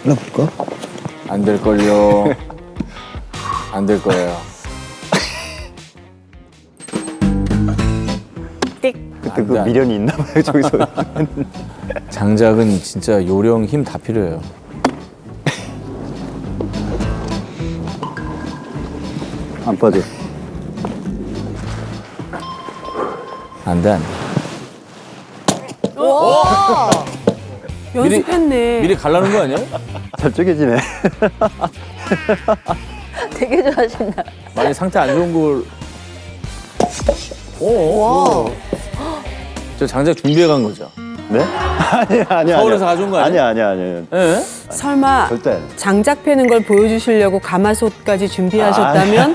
잘라볼까? 안 될걸요. 안 될 거예요. 그때 그 미련이 있나 봐요, 저기서. 장작은 진짜 요령 힘 다 필요해요. 안 빠져. 안 돼, 안 돼. 연습했네. 미리 갈라는 거 아니야? 잘 쪼개지네. 되게 좋아하신다. 많이 상태 안 좋은 걸. 와. 저 장작 준비해 간 거죠? 네? 아니야. 서울에서 가져온 거 아니야? 아니야. 예? 설마 절대. 장작 패는 걸 보여주시려고 가마솥까지 준비하셨다면?